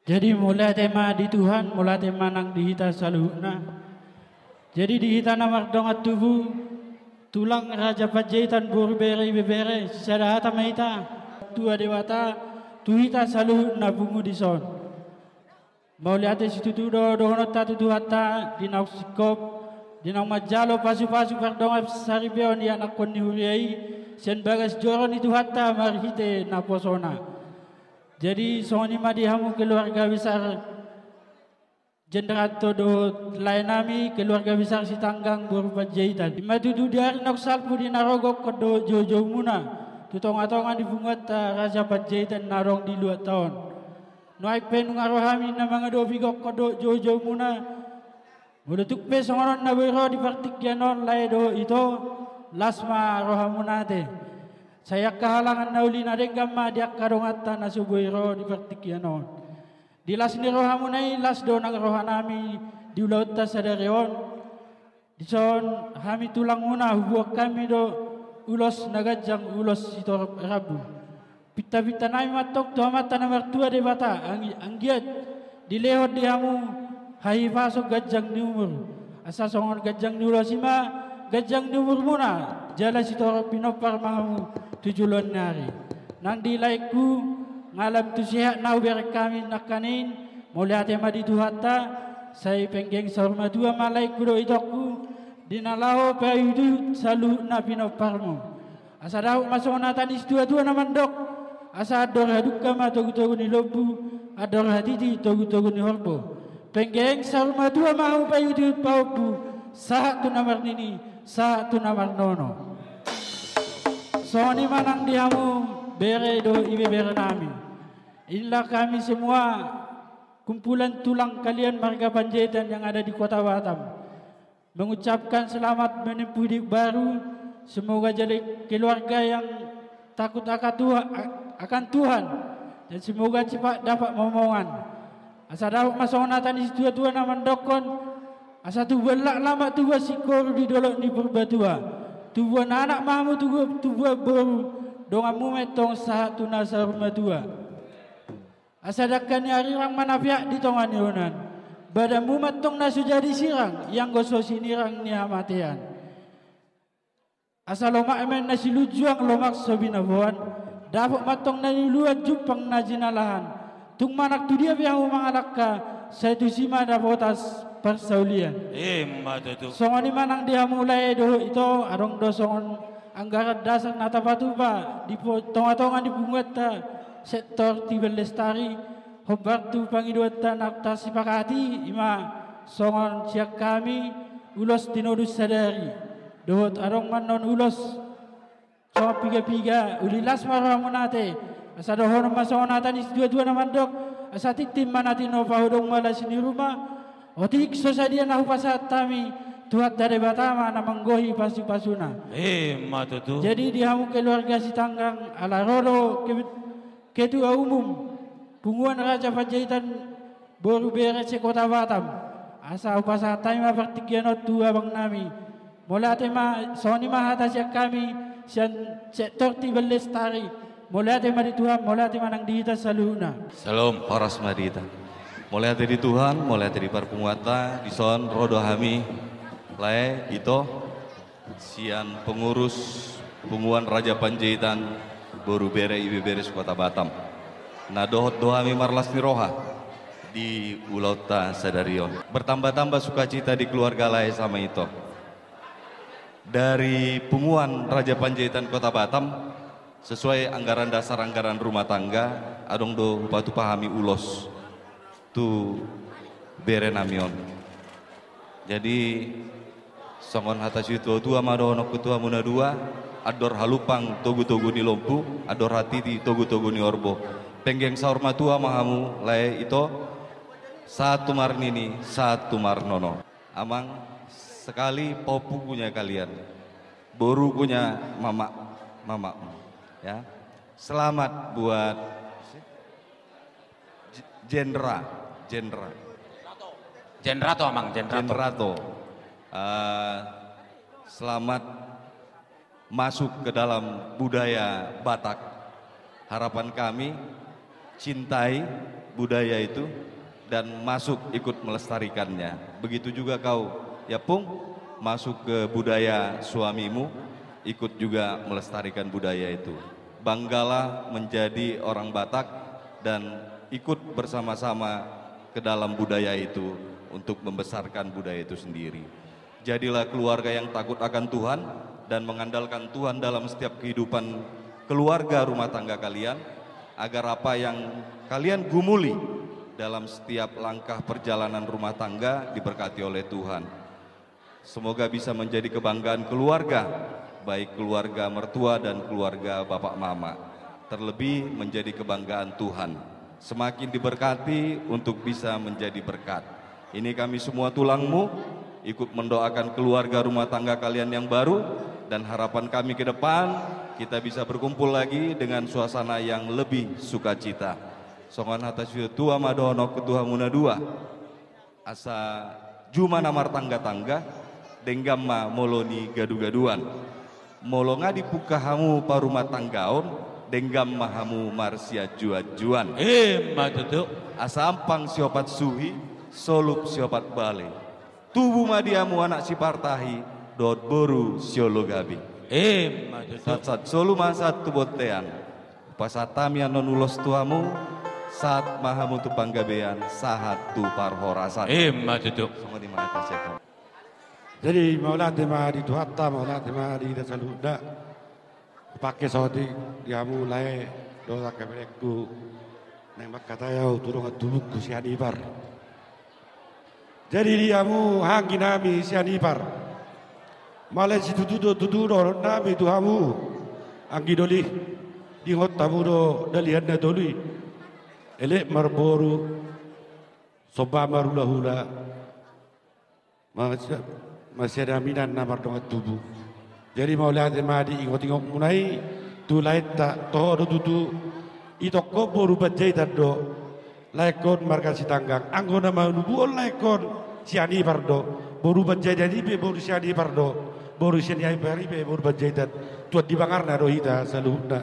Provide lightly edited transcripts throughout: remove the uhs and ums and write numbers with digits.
Jadi mulai tema di Tuhan, mulai tema nang dihita saluhna. Jadi dihita namar dongat tubuh, tulang Raja Panjaitan Borubere bebere, sadahata maita, tua dewata, tuhita saluhna bungu di son. Mauliate situ tu dono tatu tuhata di nau sikop, di nau majalo pasu-pasu pardongat saribeon di anak koni huriai, sen bagas joron itu hatta marhite naposona. Jadi soni madi hamu keluarga besar Jenderal Todo Lainami, keluarga besar Sitanggang Boru Panjaitan. Di matudu diari nak salpu di narogok kodo jojo muna. Tutong-atongan di bungat Raja Panjaitan narong di 2 tahun. Noai penung arohami na mga dobigok kodo jojo muna. Mudutuk pe songoron na biro di partikyanon laido ito lasma rohamunate. Saya kehalangan nauli na denggama diak kadongata na subuiro di partikyanon. Di las ni rohamunai las do nang rohanami di ulaut ta sadarion. Di son hami tulang muna hubuak kami do ulos nagajang ulos sitor rabu. Pita-pita nami matok to mata na mertua de bata anggiat di lehot di hamu hai pasok gajang ni umur. Asa songon gajang ni ulos ima gajang ni umur muna jala sitor pinopar mahamu 7 hari. Nang dilaiku ngalam tu sihat nau biar kami nakanin mulai tema di tuhata saya penggeng sorma dua malai kudo idoku dinalaho payudu salu napino parmo asa dahu masuk natanis dua namandok asa ador haduka ma togu ni lobu ador hadidi togu ni horbo penggeng sorma dua mau payudu paupu satu namar nini satu namar nono. Soni manang dihamu bere do ibe bere nami. Inilah kami semua kumpulan tulang kalian marga Panjaitan yang ada di Kota Batam. Mengucapkan selamat menempuh hidup baru. Semoga jadi keluarga yang takut akan Tuhan dan semoga cepat dapat momongan. Asa dapat masuk natan di tua naman dokon. Asa tu belak lama tu sikor di dolok ni berbatua. Tubuh anak mamu tubuh baru dongamu metong satu nasar rumah tua. Asadakan hari rang manafiak di tongan yonan. Badamu metong nasu jadi sirang yang gosok sinirang ni amatian. Asal lomak emen nasi lujuang lomak sobinabuan. Dapat matong nani luat jupang najinalahan. Tung manak tu dia biang umangalakka. Saya tu sima dapotas persaulian. Matutu. Songon manang dia mulai do itu arong do songon anggaran dasar nata batu ba di tonga-tonga di bungat sektor Tibel Lestari hobar tu pangiduat nak tasipakati ima songon siak kami ulos tinodus sadari dohot arong manon ulos songon piga-piga ulilas maramunate asa dohon masongon natanis dua namandok asa titim manati no pahodong malas di rumah otik sosadia nahu pasat tami tuat dari Batama na manggohi pasu-pasuna. Matutu. Jadi dihamu keluarga Sitanggang ala roro ketua umum punguan Raja Panjaitan Borubere Kota Batam. Asa upasa taima pertikianot tua bang nami. Mulai tema soni mahata siak kami sian sektor Tibel Lestari. Mulai tema di Tuhan, mulai tema nang dihita saluna. Salam horas madita. Mulai dari Tuhan, mulai dari perpunguata, di son rodo hami, lae itu sian pengurus punguan Raja Panjaitan Borubere Ibebere Kota Batam. Nah dohot dohami marlas niroha di Ulauta Sadarion. Bertambah-tambah sukacita di keluarga lae sama itu. Dari punguan Raja Panjaitan Kota Batam sesuai anggaran dasar anggaran rumah tangga, adong do batu pahami ulos. Tu bere namion. Jadi songon hatas itu tua madono kutua muna dua ador halupang togu-togu ni lompu ador hati di togu-togu ni orbo penggeng saur matua mahamu lae itu satu marnini satu marnono amang sekali popu punya kalian boru punya mama ya selamat buat Jenrato amang Jenrato. Selamat masuk ke dalam budaya Batak. Harapan kami cintai budaya itu dan masuk ikut melestarikannya. Begitu juga kau, ya Pung, masuk ke budaya suamimu, ikut juga melestarikan budaya itu. Banggalah menjadi orang Batak dan ikut bersama-sama ke dalam budaya itu untuk membesarkan budaya itu sendiri. Jadilah keluarga yang takut akan Tuhan dan mengandalkan Tuhan dalam setiap kehidupan keluarga rumah tangga kalian, agar apa yang kalian gumuli dalam setiap langkah perjalanan rumah tangga diberkati oleh Tuhan. Semoga bisa menjadi kebanggaan keluarga, baik keluarga mertua dan keluarga bapak mama. Terlebih menjadi kebanggaan Tuhan. Semakin diberkati untuk bisa menjadi berkat. Ini kami semua tulangmu, ikut mendoakan keluarga rumah tangga kalian yang baru, dan harapan kami ke depan kita bisa berkumpul lagi dengan suasana yang lebih sukacita. Songon atas tua madono ketua muna dua asa juma namar tangga-tangga denggama moloni gadu-gaduan molonga dipuka hamu parumah tanggaon denggam mahamu marsia juan-juan Matutu. asa ampang siopat suhi solup siopat bale tubuh madiamu anak si partahi dot boru siolo gabi Matutu. sat solu masat tu botean pasatami anon ulos tuamu saat mahamu tu panggabean sahat tu parhorasan Matutu. semua di mana tasya. Jadi maulati mari tu hatta maulati mari da saluda pakai saudi dia mulai dosa keberekku nembak kata ya turun tuluk ku si Hanifar. Jadi diamu hangi nami si Hanifar. Malai si tutu nami tu hamu anggi doli di hotamu do dalihan na doli elek marboru soba marula-hula masih ada minan namar dongat tubuh. Jadi maulati madi ingot-ingot munai tu lait tak toho do tutu itoko boru bajai tado laikon marga si tanggang anggona mau nubuon laikon si Hanifar do boru bajai jadi be boru si Hanifar do boru si Hanifar be boru bajai tad tuat di bangarna do hita saluna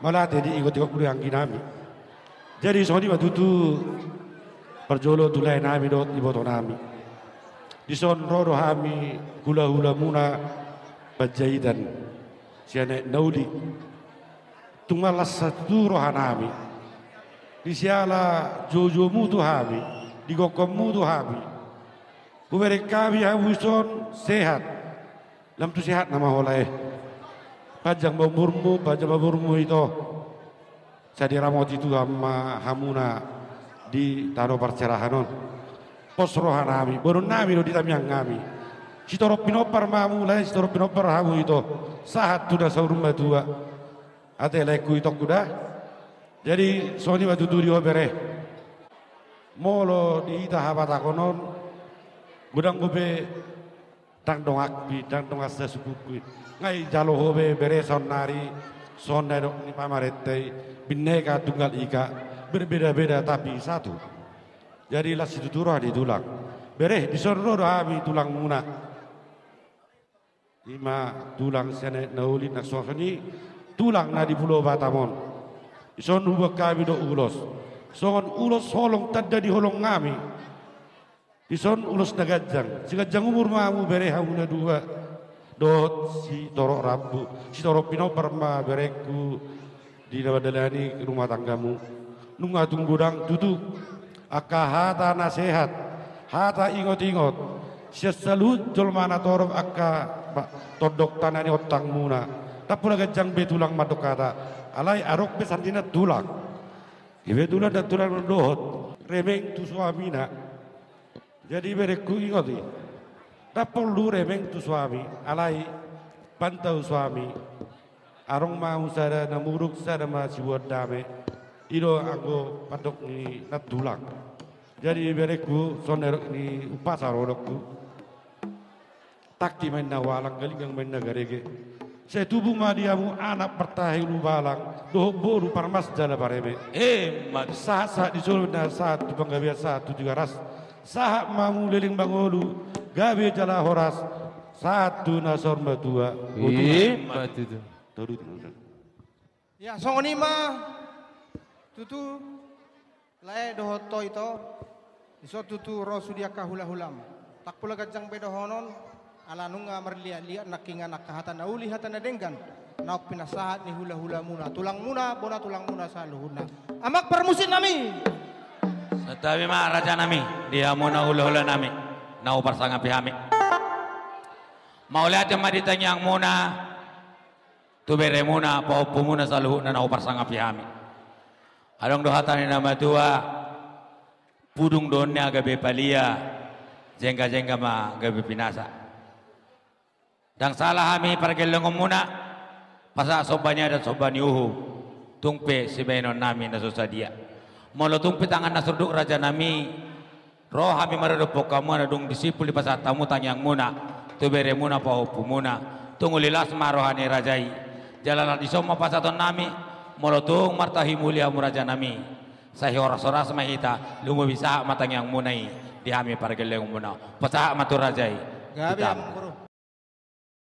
maulati di ingot-ingot munai angginami. Jadi soni tutu perjolo tulai nami do iboto nami. Di son rodo hami hula-hula muna bajaidan siane nauli tungalas satu rohanami di siala jojo mutu hami di gokom mutu hami kubere kami hamu son sehat lam tu sehat nama holai pajang bamburmu itu saya ramot itu hama hamuna di taro percerahanon pos rohanami, baru nami lo ditamiang kami. Si torop pinopar mamu lain, si torop pinopar hamu itu sahat tu dah saurumah tua. Ate leku itu kuda. Jadi soni batu turi obere. Molo di ita habata konon, gudang gobe tang dongak pi, tang dongak sesuku. Ngai jalo hobe bere son nari, son nedok ni pamarete, bineka tunggal ika berbeda-beda tapi satu. Jadi lah situ turah di tulang. Bereh di sorno kami tulang muna. Lima tulang sene nauli nak sohani tulang na di Pulau Batamon. Ison ubah kami do ulos. Songon ulos holong tanda di holong kami. Ison ulos nagajang. Si gajang umur mamu bereh hamuna dua. Dot si torok rambu, si torok pinopar ma bereku di nawadalani rumah tanggamu. Nunga tunggudang tutu. Aka hata nasihat, hata ingot-ingot. Sesalut jolmana torop aka todok tanani otang muna. Tapula gajang betulang madok kata. Alai arok pesantina tulang. Ibe tulang dan tulang dohot. Remeng tu suamina. Jadi bereku ingoti. Tapol lu remeng tu suami. Alai pantau suami. Arong mau sada namuruk sada masih buat dame. Ido aku padok ni nat tulang. Jadi bereku sonerok ni upasar orokku. Takti main nawalang galingang main nagarege. Saya tubuh madiamu anak pertahi lu balang. Doh boru parmas jala pareme. Saat disuruh na saat tu panggabian saat tu juga ras. Saat mamu leling bangolu. Gabe jala horas. Saat tu nasor matua. Ya songonima tutu Lae dohoto ito iso tutu rosudia kahula-hulam. Tak pula gajang bedohonon ala nunga marliat-liat nakinga nakahatan nauli hatan nadenggan. Nauk pinasahat ni hula-hula muna. Tulang muna, bona tulang muna sa luhuna. Amak permusin nami. Setawi ma raja nami, dia muna hula-hula nami. Nau parsanga pihami. Mau lihat yang ditanya yang muna, tu bere muna, paupu muna sa luhuna nau parsanga pihami. Adong dohatan nama tua, pudung donya gabe palia, jengga-jengga ma gabe pinasa. Dan salah kami pergelong muna, pasa sobanya dan sobani uhu, tungpe si benon nami nasusah dia. Molo tungpe tangan nasurduk raja nami, roh kami meredupok kamu adong disipul di pasar tamu tanyang muna, tu bere muna paupu muna, tunggu lilas marohani rajai, jalan di semua pasaton nami. Molotung martahi mulia muraja nami sahi ora-ora semahita lungo bisa matang yang munai dihami para geleng muna pasah matur rajai Gabi am